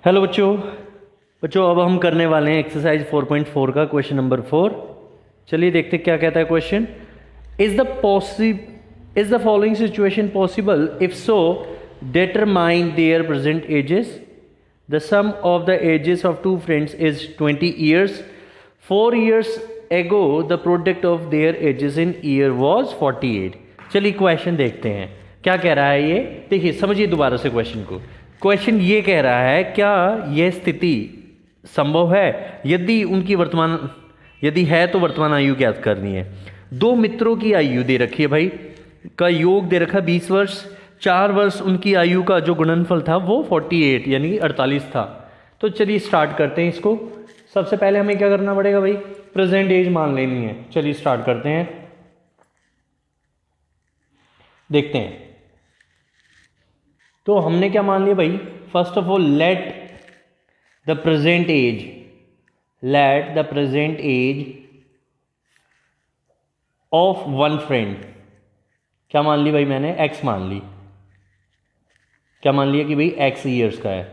Hello बच्चों। अब हम करने वाले हैं एक्सरसाइज 4.4 का क्वेश्चन नंबर 4। चलिए देखते क्या कहता है question. Is the following situation possible? If so determine their present ages. The sum of the ages of two friends is 20 years. 4 years ago the product of their ages in year was 48। चलिए question देखते हैं क्या कह रहा है ये। देखिए समझिए दोबारा से क्वेश्चन को। क्वेश्चन ये कह रहा है क्या यह स्थिति संभव है यदि है तो वर्तमान आयु ज्ञात करनी है। दो मित्रों की आयु दे रखी है भाई, का योग दे रखा 20 वर्ष। 4 वर्ष उनकी आयु का जो गुणनफल था वो 48 यानी कि 48 था। तो चलिए स्टार्ट करते हैं इसको। सबसे पहले हमें क्या करना पड़ेगा भाई, प्रेजेंट एज मान लेनी है। चलिए स्टार्ट करते हैं, देखते हैं। तो हमने क्या मान लिया भाई, first of all let the present age of one friend, क्या मान ली भाई मैंने, एक्स मान ली। क्या मान लिया कि भाई एक्स ईयर्स का है,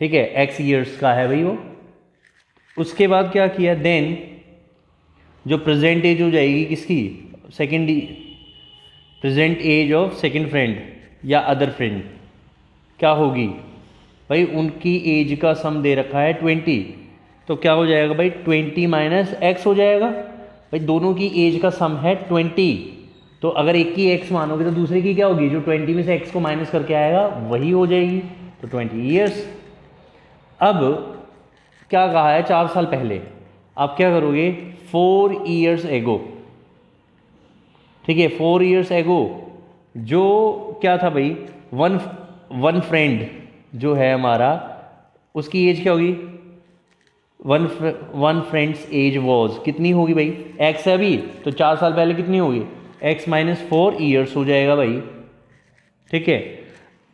ठीक है, एक्स ईयर्स का है भाई वो। उसके बाद क्या किया, देन जो प्रेजेंट एज हो जाएगी किसकी, present age of second friend या अदर फ्रेंड क्या होगी भाई, उनकी एज का सम दे रखा है 20। तो क्या हो जाएगा भाई, 20 माइनस एक्स हो जाएगा भाई। दोनों की एज का सम है 20। तो अगर एक की एक्स मानोगे तो दूसरे की क्या होगी, जो 20 में से एक्स को माइनस करके आएगा वही हो जाएगी। तो 20 ईयर्स। अब क्या कहा है, 4 साल पहले। आप क्या करोगे, 4 ईयर्स एगो, ठीक है, 4 ईयर्स एगो जो क्या था भाई, वन फ्रेंड जो है हमारा, उसकी एज क्या होगी, वन फ्रेंड्स एज वॉज कितनी होगी भाई, एक्स है अभी, तो 4 साल पहले कितनी होगी, एक्स माइनस 4 ईयर्स हो जाएगा भाई, ठीक है।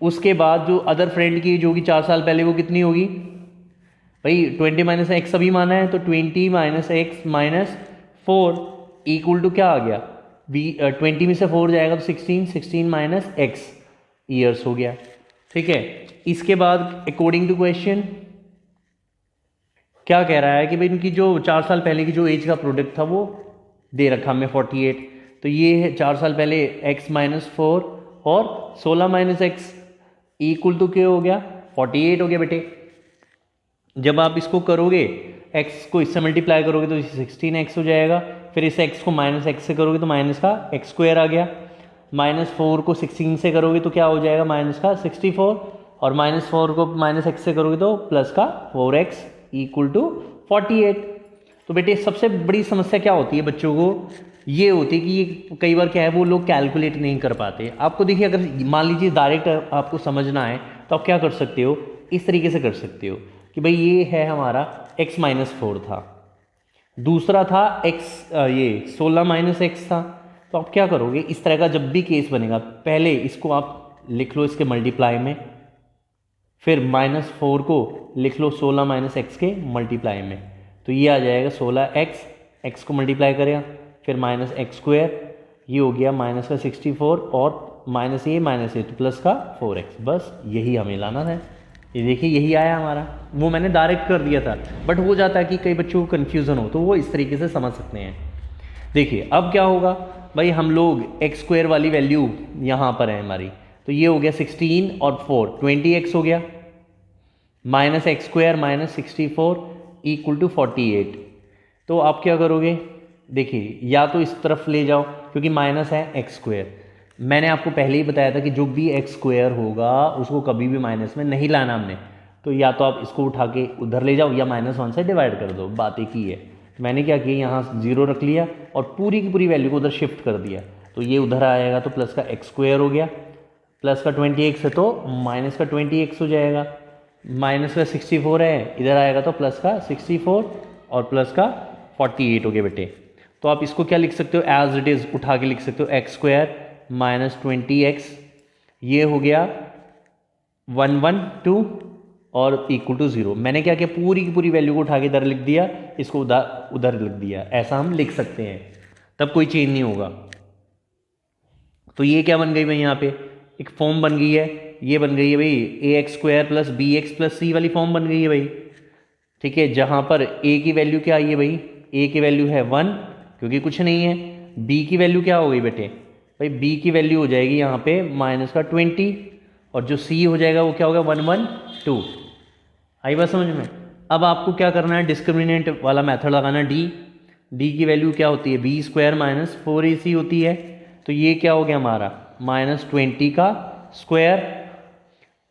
उसके बाद जो अदर फ्रेंड की एज होगी 4 साल पहले वो कितनी होगी भाई, 20 माइनस एक्स अभी माना है, तो 20 minus x minus 4 equal to क्या आ गया, 20 में से 4 जाएगा तो 16 माइनस एक्स ईयर्स हो गया, ठीक है। इसके बाद अकॉर्डिंग टू क्वेश्चन क्या कह रहा है कि भाई इनकी जो 4 साल पहले की जो एज का प्रोडक्ट था वो दे रखा हमें 48। तो ये है 4 साल पहले x माइनस 4 और 16 माइनस एक्स इक्वल टू क्या हो गया, 48 हो गया बेटे। जब आप इसको करोगे, x को इससे मल्टीप्लाई करोगे तो 16x हो जाएगा। फिर इस x को माइनस एक्स से करोगे तो माइनस का एक्स स्क्वायर आ गया। माइनस 4 को 16 से करोगे तो क्या हो जाएगा, माइनस का 64। और माइनस 4 को माइनस एक्स से करोगे तो प्लस का 4x इक्वल टू 48। तो बेटे सबसे बड़ी समस्या क्या होती है बच्चों को, ये होती है कि ये कई बार क्या है, वो लोग कैलकुलेट नहीं कर पाते। आपको देखिए, अगर मान लीजिए डायरेक्ट आपको समझना है तो आप क्या कर सकते हो, इस तरीके से कर सकते हो कि भाई ये है हमारा x माइनस 4 था, दूसरा था x ये 16 माइनस एक्स था। तो आप क्या करोगे, इस तरह का जब भी केस बनेगा, पहले इसको आप लिख लो इसके मल्टीप्लाई में, फिर माइनस 4 को लिख लो 16 माइनस एक्स के मल्टीप्लाई में। तो ये आ जाएगा 16x, एक्स को मल्टीप्लाई करेगा, फिर माइनस एक्स स्क्वायर, ये हो गया माइनस का 64 और माइनस ये तो प्लस का 4x। बस यही हमें लाना है। ये देखिए यही आया हमारा, वो मैंने डायरेक्ट कर दिया था, बट हो जाता है कि कई बच्चों को कन्फ्यूज़न हो, तो वो इस तरीके से समझ सकते हैं। देखिए अब क्या होगा भाई, हम लोग एक्स स्क्वायर वाली वैल्यू यहाँ पर है हमारी, तो ये हो गया 16 और 4 20x हो गया, minus x square minus 64 equal to 48। तो आप क्या करोगे, देखिए या तो इस तरफ ले जाओ क्योंकि माइनस है एक्स स्क्वायर। मैंने आपको पहले ही बताया था कि जो भी एक्स स्क्वायर होगा उसको कभी भी माइनस में नहीं लाना हमने। तो या तो आप इसको उठा के उधर ले जाओ या -1 से डिवाइड कर दो, बात एक ही है। तो मैंने क्या किया, यहाँ 0 रख लिया और पूरी की पूरी वैल्यू को उधर शिफ्ट कर दिया। तो ये उधर आएगा तो प्लस का एक्स स्क्वायर हो गया, प्लस का 20x है तो माइनस का 20x हो जाएगा, माइनस का 64 है, इधर आएगा तो प्लस का 64 और प्लस का 48 हो गया बेटे। तो आप इसको क्या लिख सकते हो, एज इट इज़ उठा के लिख सकते हो, एक्स स्क्वायर माइनस 20x, ये हो गया 112 और इक्वल टू 0। मैंने क्या किया, पूरी की पूरी वैल्यू को उठा के इधर लिख दिया, इसको उधर लिख दिया, ऐसा हम लिख सकते हैं, तब कोई चेंज नहीं होगा। तो ये क्या बन गई भाई यहाँ पे, एक फॉर्म बन गई है, ये बन गई है भाई A X square plus B X plus C वाली फॉर्म बन गई है भाई। ठीक है, जहाँ पर ए की वैल्यू क्या आई है भाई, ए की वैल्यू है 1 क्योंकि कुछ नहीं है। बी की वैल्यू क्या हो गई बेटे, भाई बी की वैल्यू हो जाएगी यहाँ पे -20 और जो सी हो जाएगा वो क्या होगा 112। आई बात समझ में। अब आपको क्या करना है, डिस्क्रिमिनेंट वाला मेथड लगाना। डी की वैल्यू क्या होती है, बी स्क्वायर -4ac होती है। तो ये क्या हो गया हमारा -20 का स्क्वायर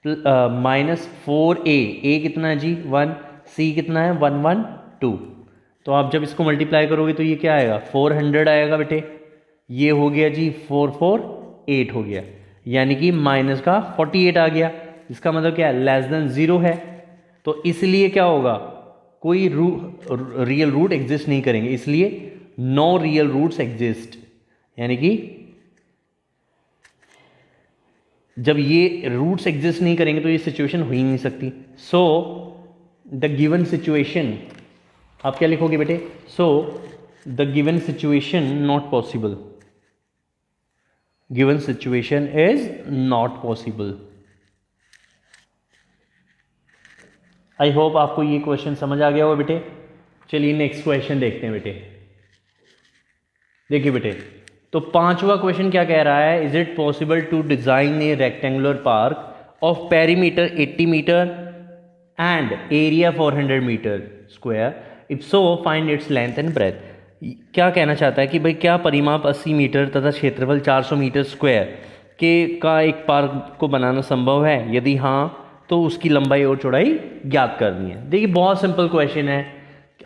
-4a, ए कितना है जी 1, सी कितना है 112। तो आप जब इसको मल्टीप्लाई करोगे तो ये क्या आएगा 400 आएगा बेटे। ये हो गया जी 448 हो गया, यानी कि माइनस का 48 आ गया। इसका मतलब क्या है, लेस देन 0 है। तो इसलिए क्या होगा, कोई रियल रूट एग्जिस्ट नहीं करेंगे, इसलिए नो रियल रूट्स एग्जिस्ट। यानी कि जब ये रूट्स एग्जिस्ट नहीं करेंगे तो ये सिचुएशन हो ही नहीं सकती। सो द गिवन सिचुएशन, आप क्या लिखोगे बेटे, so the given situation not possible, given situation is not possible. I hope आपको ये क्वेश्चन समझ आ गया होगा बेटे। चलिए नेक्स्ट क्वेश्चन देखते हैं बेटे। देखिए बेटे, तो पांचवा क्वेश्चन क्या कह रहा है, is it possible to design a rectangular park of perimeter 80 metre and area 400 metre square, if so find its length and breadth. क्या कहना चाहता है कि भाई क्या परिमाप 80 मीटर तथा क्षेत्रफल 400 मीटर स्क्वायर के का एक पार्क को बनाना संभव है, यदि हाँ तो उसकी लंबाई और चौड़ाई ज्ञात करनी है। देखिए बहुत सिंपल क्वेश्चन है,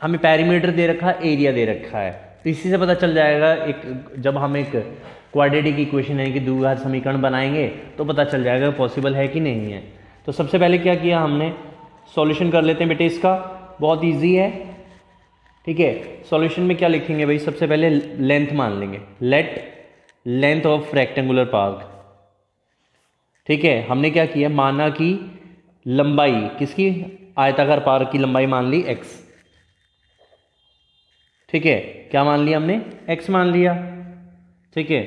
हमें पेरीमीटर दे रखा है, एरिया दे रखा है, तो इसी से पता चल जाएगा। एक जब हम एक क्वाड्रेटिक इक्वेशन है कि द्विघात समीकरण बनाएंगे तो पता चल जाएगा पॉसिबल है कि नहीं है। तो सबसे पहले क्या किया हमने, सॉल्यूशन कर लेते हैं बेटे इसका, बहुत ईजी है। ठीक है, सॉल्यूशन में क्या लिखेंगे भाई, सबसे पहले लेंथ मान लेंगे, late length of rectangular park. ठीक है, हमने क्या किया, माना कि लंबाई किसकी, आयताकार पार्क की लंबाई मान ली x। ठीक है, क्या मान लिया हमने, x मान लिया। ठीक है,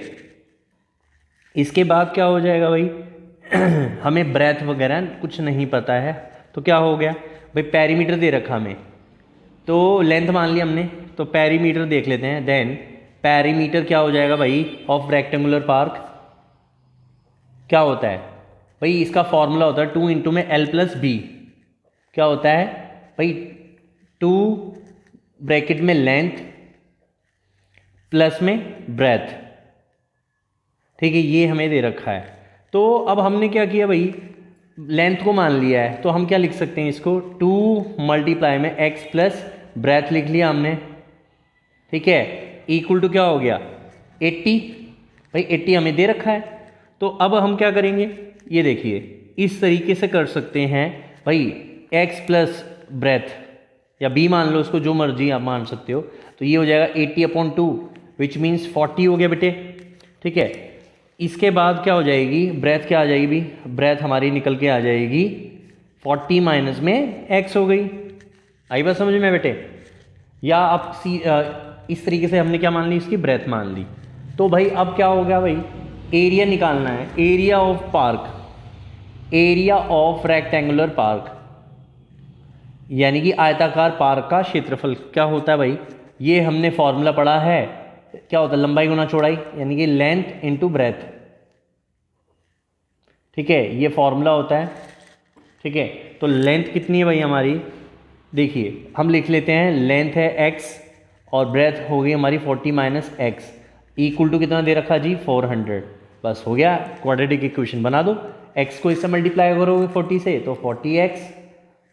इसके बाद क्या हो जाएगा भाई हमें ब्रेथ वगैरह कुछ नहीं पता है, तो क्या हो गया भाई, पेरीमीटर दे रखा हमें, तो लेंथ मान ली हमने, तो पेरीमीटर देख लेते हैं। देन पेरीमीटर क्या हो जाएगा भाई ऑफ रेक्टेंगुलर पार्क, क्या होता है भाई, इसका फॉर्मूला होता है 2 इंटू में l+b। क्या होता है भाई, 2 ब्रैकेट में लेंथ प्लस में ब्रेथ। ठीक है, ये हमें दे रखा है। तो अब हमने क्या किया भाई, लेंथ को मान लिया है, तो हम क्या लिख सकते हैं इसको, 2 मल्टीप्लाई में x प्लस ब्रेथ लिख लिया हमने। ठीक है, इक्वल टू क्या हो गया 80। भाई 80 हमें दे रखा है, तो अब हम क्या करेंगे, ये देखिए इस तरीके से कर सकते हैं भाई, x प्लस ब्रेथ या b मान लो, उसको जो मर्जी आप मान सकते हो। तो ये हो जाएगा 80/2 विच मीन्स 40 हो गया बेटे। ठीक है, इसके बाद क्या हो जाएगी, ब्रेथ क्या आ जाएगी भी, ब्रेथ हमारी निकल के आ जाएगी 40 माइनस में x हो गई। आई बात समझ में बेटे। या आप इस तरीके से हमने क्या मान ली, इसकी ब्रेथ मान ली। तो भाई अब क्या हो गया भाई, एरिया निकालना है, area of park, area of rectangular park, यानी कि आयताकार पार्क का क्षेत्रफल क्या होता है भाई, ये हमने फॉर्मूला पढ़ा है, क्या होता है लंबाई गुना चौड़ाई, यानी कि लेंथ इनटू ब्रेथ। ठीक है, ये फॉर्मूला होता है। ठीक है, तो लेंथ कितनी है भाई हमारी, देखिए हम लिख लेते हैं, लेंथ है x और ब्रेथ हो गई हमारी 40 माइनस x, इक्वल टू कितना दे रखा जी 400। बस हो गया, क्वाड्रेटिक इक्वेशन बना दो। x को इससे मल्टीप्लाई करोगे 40 से तो 40x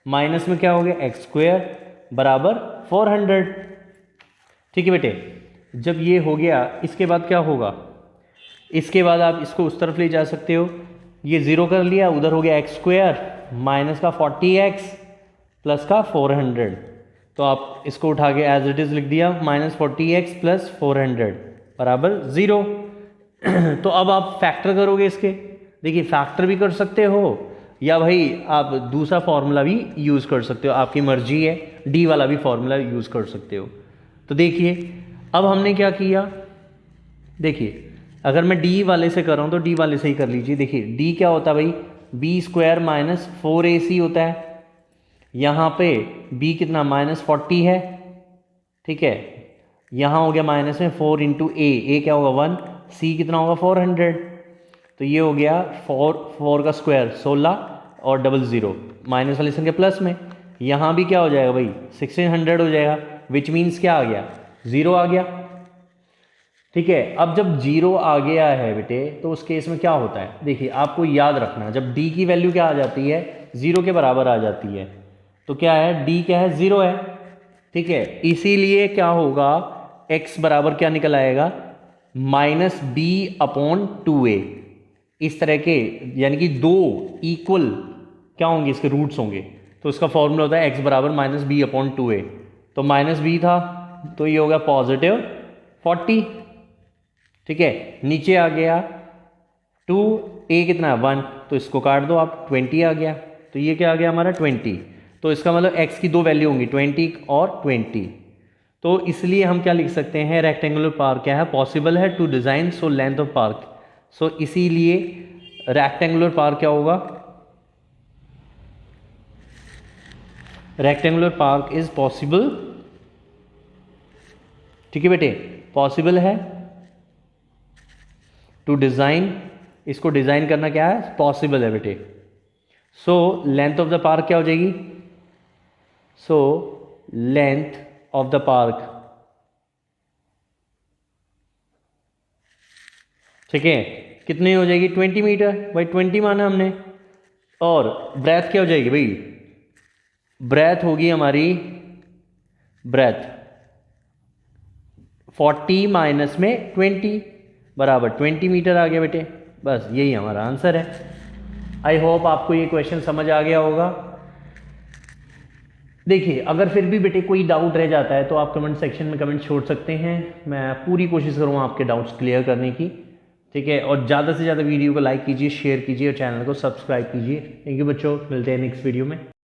माइनस में क्या हो गया x स्क्वायर बराबर 400। ठीक है बेटे, जब ये हो गया इसके बाद क्या होगा, इसके बाद आप इसको उस तरफ ले जा सकते हो, ये 0 कर लिया, उधर हो गया x स्क्वायर माइनस का 40x प्लस का 400। तो आप इसको उठा के एज इट इज़ लिख दिया, -40x प्लस 400 बराबर 0। तो अब आप फैक्टर करोगे इसके, देखिए फैक्टर भी कर सकते हो या भाई आप दूसरा फॉर्मूला भी यूज़ कर सकते हो, आपकी मर्जी है, डी वाला भी फॉर्मूला यूज़ कर सकते हो। तो देखिए अब हमने क्या किया, देखिए अगर मैं डी वाले से कर रहा हूँ तो डी वाले से ही कर लीजिए। देखिए डी क्या होता है भाई, बी स्क्वायर माइनस 4ac होता है। यहाँ पे बी कितना -40 है, ठीक है। यहाँ हो गया माइनस में 4 इंटू ए क्या होगा 1, सी कितना होगा 400। तो ये हो गया 4 का स्क्वायर 16 और 00 माइनस वाली संख्या प्लस में। यहाँ भी क्या हो जाएगा भाई 1600 हो जाएगा, विच मीन्स क्या आ गया 0 आ गया, ठीक है। अब जब 0 आ गया है बेटे तो उस केस में क्या होता है, देखिए आपको याद रखना, जब d की वैल्यू क्या आ जाती है 0 के बराबर आ जाती है तो क्या है d क्या है 0 है, ठीक है। इसीलिए क्या होगा x बराबर क्या निकल आएगा -b/2a। इस तरह के यानी कि दो इक्वल क्या होंगे इसके रूट्स होंगे, तो इसका फॉर्मूला होता है x बराबर -b/2a। तो -b था तो ये हो गया +40, ठीक है। नीचे आ गया 2a कितना है 1, तो इसको काट दो आप 20 आ गया, तो ये क्या आ गया हमारा 20। तो इसका मतलब x की दो वैल्यू होंगी 20 और 20। तो इसलिए हम क्या लिख सकते हैं, रेक्टेंगुलर पार्क क्या है पॉसिबल है to design so length of park. So इसीलिए रेक्टेंगुलर पार्क क्या होगा, रेक्टेंगुलर पार्क इज पॉसिबल, ठीक है बेटे, पॉसिबल है टू डिजाइन, इसको डिजाइन करना क्या है पॉसिबल है बेटे। सो लेंथ ऑफ द पार्क क्या हो जाएगी, सो लेंथ ऑफ द पार्क, ठीक है, कितनी हो जाएगी 20 मीटर, भाई 20 माना हमने। और ब्रेथ क्या हो जाएगी भाई, ब्रेथ होगी हमारी, ब्रेथ 40 माइनस में 20 बराबर 20 मीटर आ गया बेटे। बस यही हमारा आंसर है। आई होप आपको ये क्वेश्चन समझ आ गया होगा। देखिए अगर फिर भी बेटे कोई डाउट रह जाता है तो आप कमेंट सेक्शन में कमेंट छोड़ सकते हैं, मैं पूरी कोशिश करूँगा आपके डाउट्स क्लियर करने की, ठीक है। और ज़्यादा से ज़्यादा वीडियो को लाइक कीजिए, शेयर कीजिए और चैनल को सब्सक्राइब कीजिए। थैंक यू बच्चों, मिलते हैं नेक्स्ट वीडियो में।